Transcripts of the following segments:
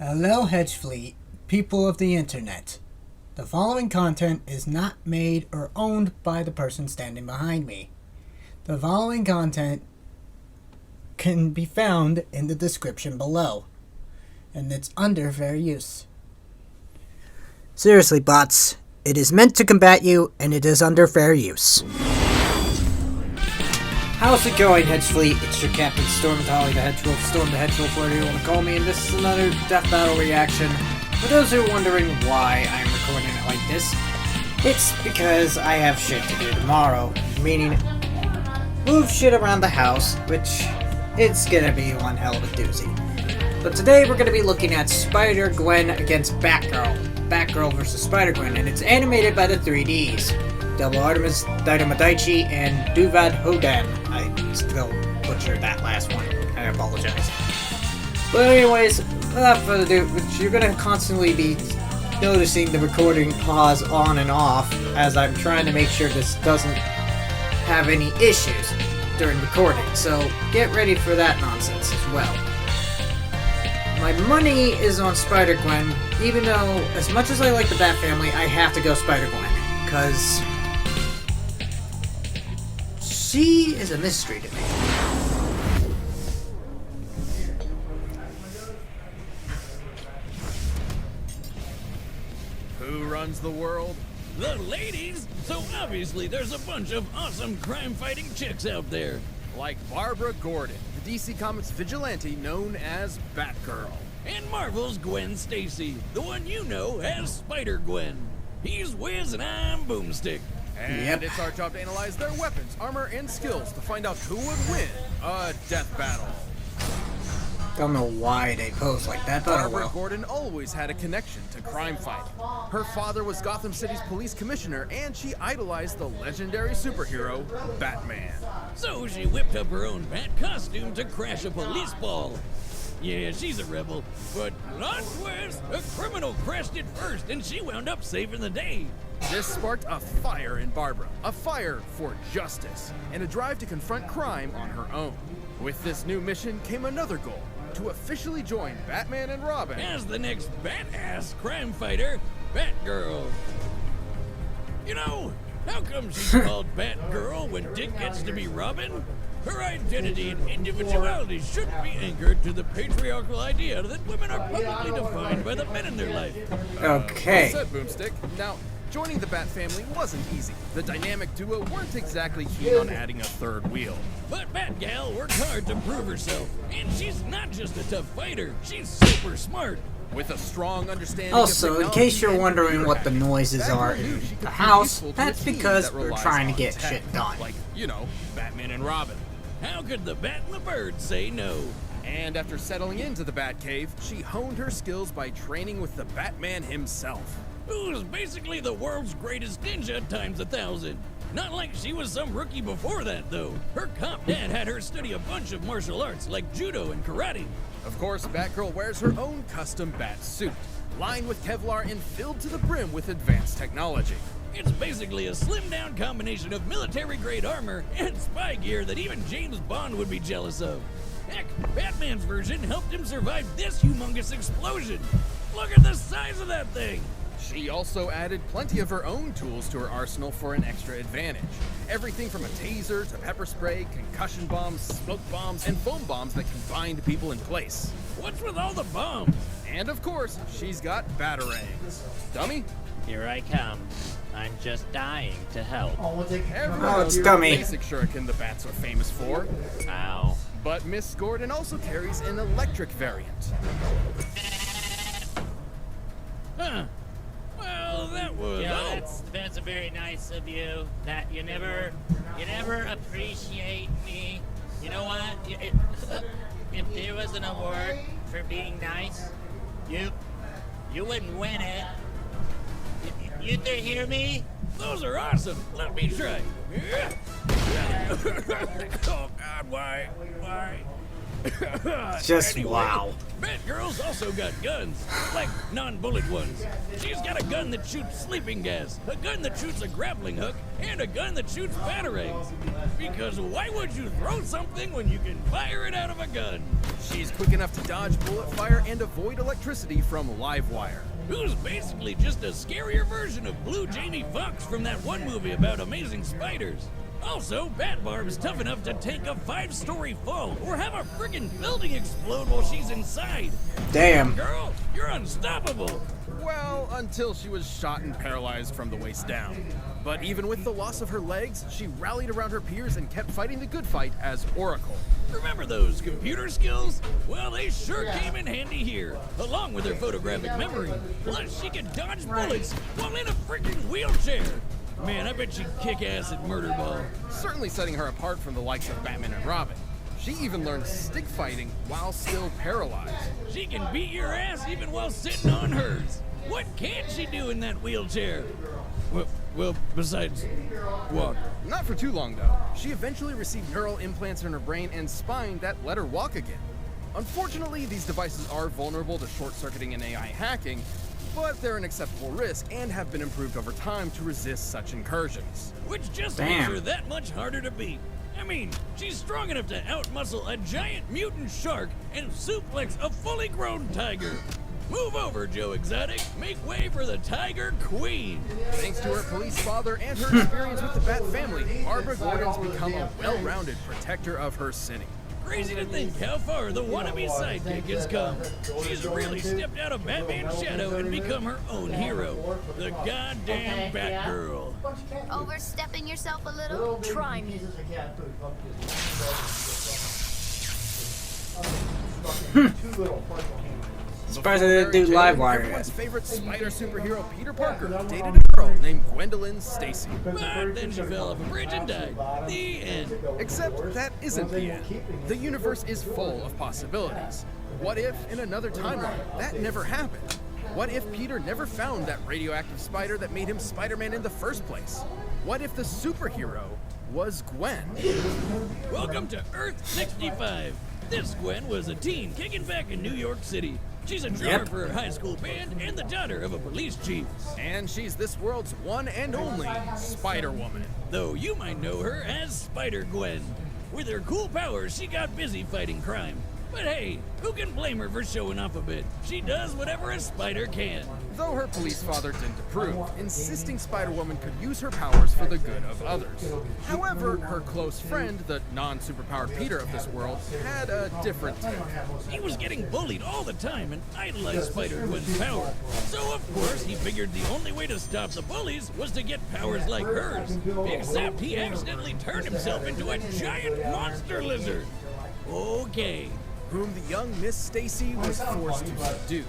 Hello, Hedge Fleet, people of the internet. The following content is not made or owned by the person standing behind me. The following content can be found in the description below, and it's under fair use. Seriously, bots, it is meant to combat you, and it is under fair use. How's it going, Hedge Fleet? It's your Captain Storm the Hedgewolf, Storm the Hedgewolf, whatever you want to call me, and this is another Death Battle reaction. For those who are wondering why I'm recording it like this, it's because I have shit to do tomorrow, meaning move shit around the house, which it's gonna be one hell of a doozy. But today we're gonna be looking at Spider-Gwen against Batgirl. Batgirl versus Spider-Gwen, and it's animated by the 3Ds. Double Artemis, Dynamodaichi, and Duvad Hodan. I still butchered that last one. I apologize. But anyways, without further ado, you're gonna constantly be noticing the recording pause on and off as I'm trying to make sure this doesn't have any issues during recording. So get ready for that nonsense as well. My money is on Spider-Gwen, even though as much as I like the Bat family, I have to go Spider-Gwen, because she is a mystery to me. Who runs the world? The ladies! So obviously there's a bunch of awesome crime-fighting chicks out there. Like Barbara Gordon, the DC Comics vigilante known as Batgirl. And Marvel's Gwen Stacy, the one you know as Spider-Gwen. He's Wiz and I'm Boomstick. And It's our job to analyze their weapons, armor, and skills to find out who would win a death battle. Don't know why they pose like that, but oh Barbara well. Gordon always had a connection to crime fighting. Her father was Gotham City's police commissioner, and she idolized the legendary superhero, Batman. So she whipped up her own bat costume to crash a police ball. Yeah, she's a rebel, but not West. A criminal crashed it first, and she wound up saving the day. This sparked a fire in Barbara, a fire for justice, and a drive to confront crime on her own. With this new mission came another goal, to officially join Batman and Robin as the next badass crime fighter, Batgirl. You know, how come she's called Batgirl when Dick gets to be Robin? Her identity and individuality shouldn't be anchored to the patriarchal idea that women are publicly defined by the men in their life. Okay. Well said, Boomstick. Now, joining the Bat family wasn't easy. The dynamic duo weren't exactly keen on adding a third wheel. But Batgal worked hard to prove herself, and she's not just a tough fighter, she's super smart. With a strong understanding Also, of in case you're and wondering what the computer noises hacking, are Batgirl knew in she could the be house, useful to that's a team because that we're relies trying to on get tech, shit done. Like, you know, Batman and Robin. How could the Bat and the Bird say no? And after settling into the Batcave, she honed her skills by training with the Batman himself. Who's basically the world's greatest ninja times 1,000. Not like she was some rookie before that, though. Her cop dad had her study a bunch of martial arts like judo and karate. Of course, Batgirl wears her own custom bat suit, lined with Kevlar and filled to the brim with advanced technology. It's basically a slimmed-down combination of military-grade armor and spy gear that even James Bond would be jealous of. Heck, Batman's version helped him survive this humongous explosion. Look at the size of that thing! She also added plenty of her own tools to her arsenal for an extra advantage. Everything from a taser to pepper spray, concussion bombs, smoke bombs, and foam bombs that can bind people in place. What's with all the bombs? And of course, she's got batarangs. Dummy? Here I come. I'm just dying to help. Everyone it's knows the dummy. basic shuriken the bats are famous for. Ow. But Miss Gordon also carries an electric variant. Huh. Well, that was... Yeah, that's very nice of you. That you never appreciate me. You know what? If there was an award for being nice, you wouldn't win it. You hear me? Those are awesome. Let me try. Oh, God, why? Just Anyway, wow. Batgirl's also got guns, like non-bullet ones. She's got a gun that shoots sleeping gas, a gun that shoots a grappling hook, and a gun that shoots batarangs. Because why would you throw something when you can fire it out of a gun? She's quick enough to dodge bullet fire and avoid electricity from live wire. Who's basically just a scarier version of Blue Jamie Foxx from that one movie about amazing spiders. Also, Batbarb's tough enough to take a 5-story fall or have a friggin' building explode while she's inside. Damn. Girl, you're unstoppable. Well, until she was shot and paralyzed from the waist down. But even with the loss of her legs, she rallied around her peers and kept fighting the good fight as Oracle. Remember those computer skills? Well, they sure came in handy here, along with her photographic memory. Plus, she can dodge bullets while in a freaking wheelchair. Man, I bet she'd kick ass at Murder Ball. Certainly setting her apart from the likes of Batman and Robin. She even learned stick fighting while still paralyzed. She can beat your ass even while sitting on hers. What can't she do in that wheelchair? Well, besides walk. Not for too long, though. She eventually received neural implants in her brain and spine that let her walk again. Unfortunately, these devices are vulnerable to short-circuiting and AI hacking, but they're an acceptable risk and have been improved over time to resist such incursions. Which just Damn. makes her that much harder to beat. I mean, she's strong enough to outmuscle a giant mutant shark and suplex a fully grown tiger. Move over, Joe Exotic. Make way for the Tiger Queen. Thanks to her police father and her experience with the Bat family, Barbara Gordon's become a well-rounded protector of her city. Crazy to think how far the wannabe sidekick has come. She's really stepped out of Batman's shadow and become her own hero. The goddamn Batgirl. Overstepping yourself a little? Try me. Surprised I didn't do Livewire Everyone's yet. favorite spider superhero, Peter Parker, dated a girl named Gwendolyn Stacy. But then she fell off a bridge and died. The end. Except that isn't the end. The universe is full of possibilities. What if, in another timeline, that never happened? What if Peter never found that radioactive spider that made him Spider-Man in the first place? What if the superhero was Gwen? Welcome to Earth 65. This Gwen was a teen kicking back in New York City. She's a drummer for her high school band and the daughter of a police chief. And she's this world's one and only Spider-Woman. Though you might know her as Spider-Gwen. With her cool powers, she got busy fighting crime. But hey, who can blame her for showing off a bit? She does whatever a spider can. Though her police father didn't approve, insisting Spider-Woman could use her powers for the good of others. However, her close friend, the non-superpowered Peter of this world, had a different take. He was getting bullied all the time and idolized Spider-Gwen's power. So of course he figured the only way to stop the bullies was to get powers like hers. Except he accidentally turned himself into a giant monster lizard. Okay. Whom the young Miss Stacy was forced to subdue.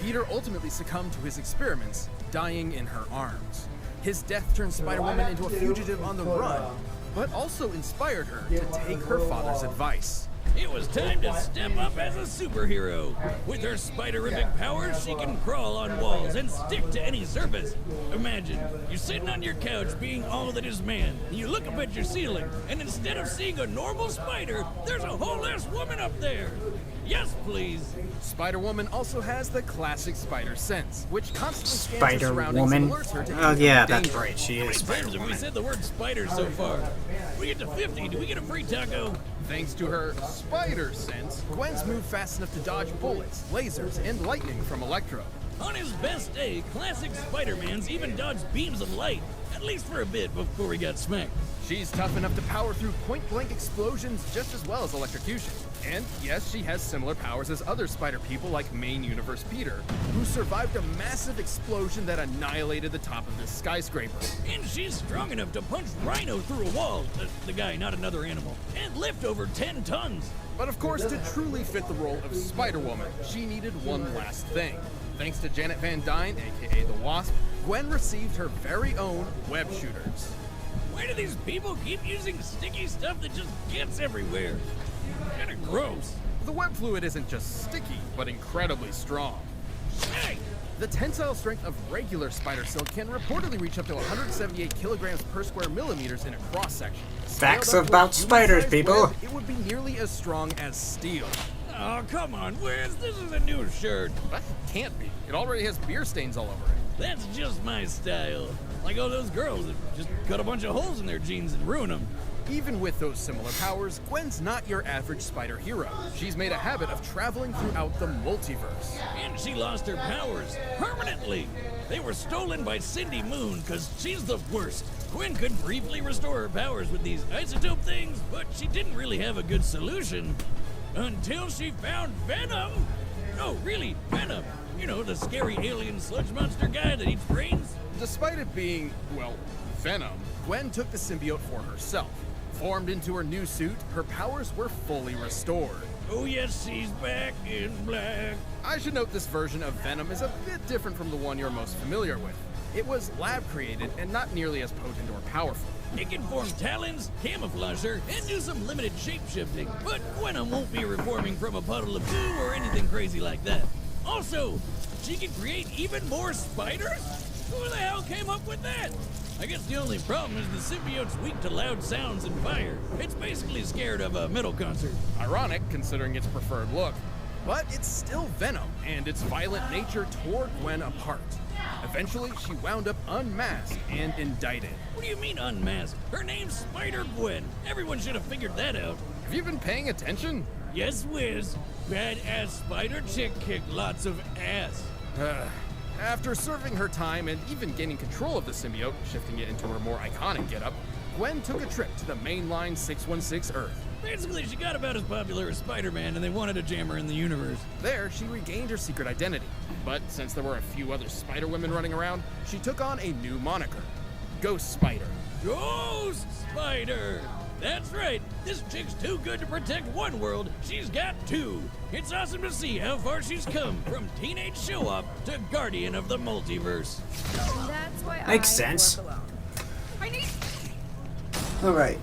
Peter ultimately succumbed to his experiments, dying in her arms. His death turned Spider-Woman into a fugitive on the run, but also inspired her to take her father's advice. It was time to step up as a superhero. With her spiderific powers, she can crawl on walls and stick to any surface. Imagine, you're sitting on your couch being all that is man. You look up at your ceiling, and instead of seeing a normal spider, there's a whole-ass woman up there. Yes, please. Spider-Woman also has the classic spider sense, which constantly scans her surroundings and Spider-Woman? alerts her to Oh yeah, danger. that's right, she How is many times have we Spider-Woman. said the word spider so far? We get to 50, do we get a free taco? Thanks to her spider sense, Gwen's moved fast enough to dodge bullets, lasers, and lightning from Electro. On his best day, classic Spider-Man's even dodged beams of light, at least for a bit before he got smacked. She's tough enough to power through point-blank explosions just as well as electrocution. And yes, she has similar powers as other spider people like main universe Peter, who survived a massive explosion that annihilated the top of this skyscraper. And she's strong enough to punch Rhino through a wall, the guy, not another animal, and lift over 10 tons. But of course, to truly fit the role of Spider-Woman, she needed one last thing. Thanks to Janet Van Dyne, aka the Wasp, Gwen received her very own web shooters. Why do these people keep using sticky stuff that just gets everywhere? Kinda gross. The web fluid isn't just sticky, but incredibly strong. Hey, The tensile strength of regular spider silk can reportedly reach up to 178 kilograms per square millimeters in a cross-section. Facts Scaled up to about a spiders, human-sized people. web, it would be nearly as strong as steel. Oh, come on, Wiz. This is a new shirt. That can't be. It already has beer stains all over it. That's just my style. Like all those girls that just cut a bunch of holes in their jeans and ruin them. Even with those similar powers, Gwen's not your average spider hero. She's made a habit of traveling throughout the multiverse. And she lost her powers permanently. They were stolen by Cindy Moon because she's the worst. Gwen could briefly restore her powers with these isotope things, but she didn't really have a good solution. Until she found Venom. No, really, Venom. You know, the scary alien sludge monster guy that eats brains. Despite it being, well, Venom, Gwen took the symbiote for herself. Formed into her new suit, her powers were fully restored. Oh yes, she's back in black. I should note this version of Venom is a bit different from the one you're most familiar with. It was lab-created and not nearly as potent or powerful. It can form talons, camouflage her, and do some limited shape-shifting. But Gwenum won't be reforming from a puddle of goo or anything crazy like that. Also, she can create even more spiders? Who the hell came up with that? I guess the only problem is the symbiote's weak to loud sounds and fire. It's basically scared of a metal concert. Ironic, considering its preferred look. But it's still Venom, and its violent nature tore Gwen apart. Eventually, she wound up unmasked and indicted. What do you mean unmasked? Her name's Spider-Gwen. Everyone should have figured that out. Have you been paying attention? Yes, Wiz. Badass spider chick kicked lots of ass. After serving her time and even gaining control of the symbiote, shifting it into her more iconic getup, Gwen took a trip to the mainline 616 Earth. Basically, she got about as popular as Spider-Man, and they wanted to jam her in the universe. There, she regained her secret identity. But since there were a few other Spider-Women running around, she took on a new moniker, Ghost Spider. Ghost Spider! That's right. This chick's too good to protect one world. She's got two. It's awesome to see how far she's come from teenage show-off to guardian of the multiverse. That's why Makes sense. work alone. I need. Alright.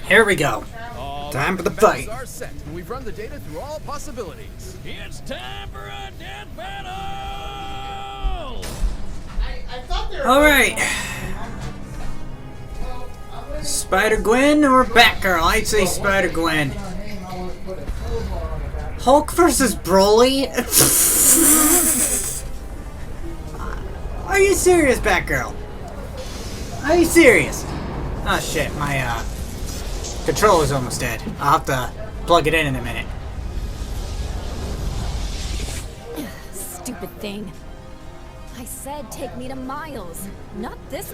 Here we go. All Time for the battles fight. are set, and we've run the data through all possibilities. It's time for a death battle! Alright. Spider-Gwen or Batgirl? I'd say Spider-Gwen. Hulk versus Broly? Are you serious, Batgirl? Are you serious? Oh shit, my controller's almost dead. I'll have to plug it in a minute. Stupid thing. I said take me to Miles, not this.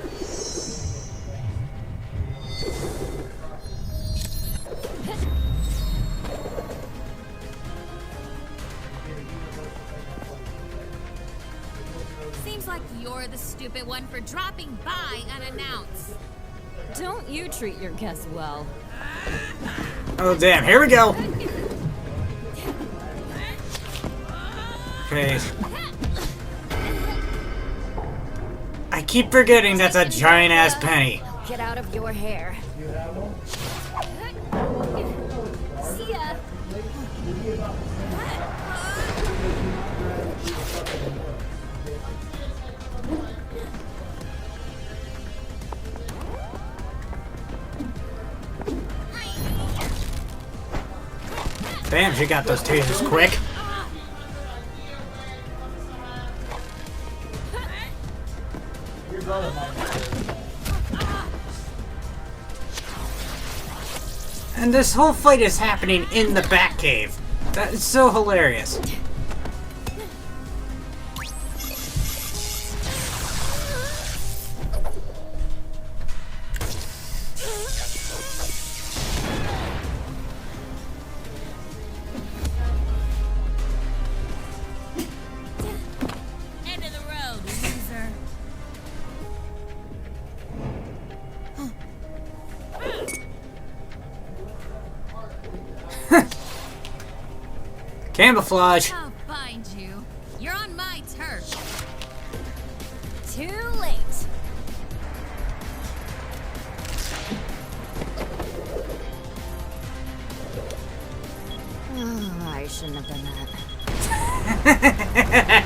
Seems like you're the stupid one for dropping by unannounced. Don't you treat your guests well. Oh damn, here we go. Okay. I keep forgetting that's a giant ass penny. Get out of your hair. See ya. Damn, she got those tasers quick. And this whole fight is happening in the Batcave. That is so hilarious. End of the road, loser. Camouflage. I'll find you. You're on my turf. Too late. Oh, I shouldn't have done that.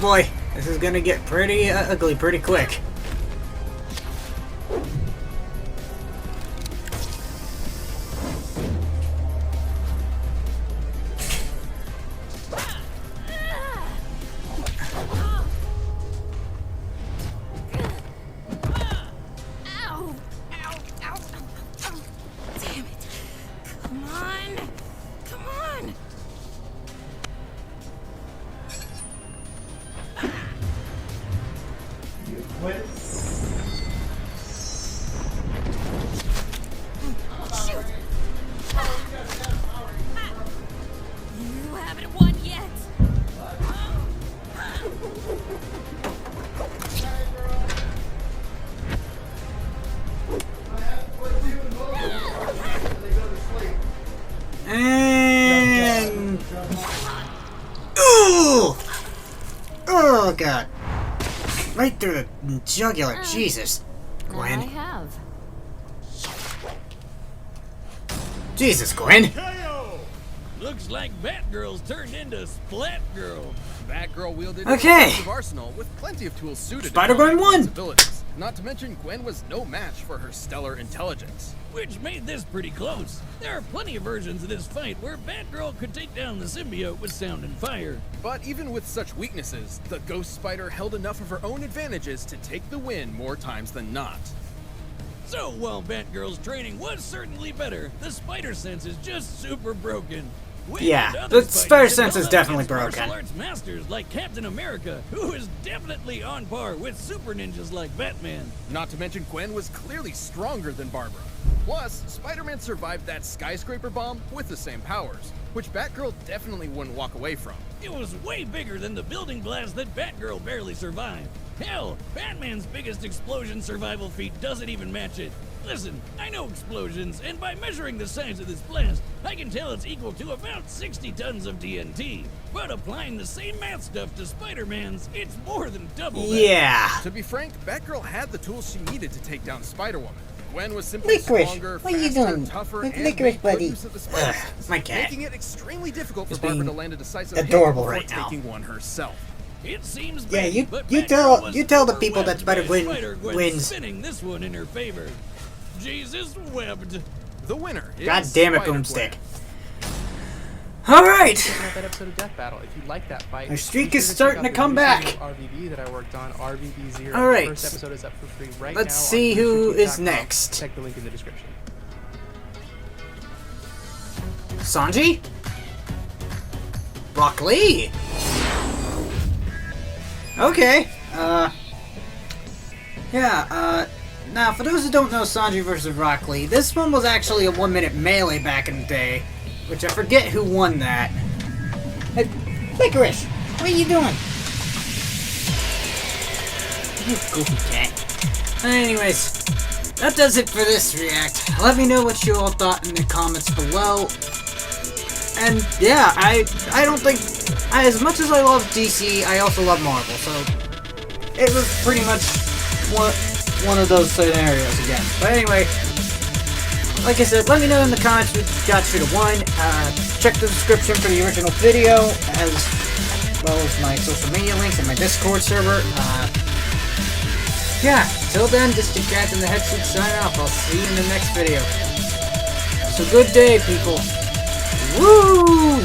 boy. This is gonna get pretty ugly pretty quick. You haven't won yet. And ooh! Oh god! Right through the jugular. Jesus, Gwen. I have. Jesus, Gwen. Looks like Batgirl's turned into Splatgirl. Batgirl wielded Okay. an impressive arsenal with plenty of tools suited Spider-Gwen to won. Gwen's abilities. Not to mention, Gwen was no match for her stellar intelligence. Which made this pretty close. There are plenty of versions of this fight where Batgirl could take down the symbiote with sound and fire. But even with such weaknesses, the Ghost Spider held enough of her own advantages to take the win more times than not. So while Batgirl's training was certainly better, the spider sense is just super broken. Wade Yeah, and other the spiders spider have sense gone is up definitely against martial broken. arts masters like Captain America, who is definitely on par with super ninjas like Batman. Not to mention, Gwen was clearly stronger than Barbara. Plus, Spider-Man survived that skyscraper bomb with the same powers, which Batgirl definitely wouldn't walk away from. It was way bigger than the building blast that Batgirl barely survived. Hell, Batman's biggest explosion survival feat doesn't even match it. Listen, I know explosions, and by measuring the size of this blast, I can tell it's equal to about 60 tons of TNT. But applying the same math stuff to Spider-Man's, it's more than double that. Yeah. To be frank, Batgirl had the tools she needed to take down Spider-Woman. Gwen was simply Licorice, stronger, what are you faster, doing? tougher, Look, and Licorice, made good buddy. use of the spider Ugh, sense, my cat. making it extremely difficult for It's Barbara being to land a decisive hit adorable before right now. taking one herself. It seems Yeah, bad, you- but you Batgirl tell- was you tell the people that overwhelmed by Spider-Gwen Spider-Gwen wins. spinning this one in her favor. Jesus webbed. The winner is God damn it, Spider-Gwen. Boomstick. Alright! Check out that episode of Death Battle. If you like that fight, Our streak be is sure to starting check to out come the new back. season of RVB that I worked on, RVB0. All right. The first episode is up for free right Let's now on see who is youtube.com. next. Check the link in the description. Sanji? Rock Lee? Okay, now for those who don't know Sanji versus Rock Lee, this one was actually a 1-minute melee back in the day, which I forget who won that. Hey, Licorice, what are you doing? You goofy cat. Anyways, that does it for this react. Let me know what you all thought in the comments below. And yeah, I don't think, as much as I love DC, I also love Marvel, so it was pretty much one of those scenarios again. But anyway, like I said, let me know in the comments who got should have won. Check the description for the original video, as well as my social media links and my Discord server. Yeah, till then, this is Captain the Headsuit signing off. I'll see you in the next video. So good day, people. Woo!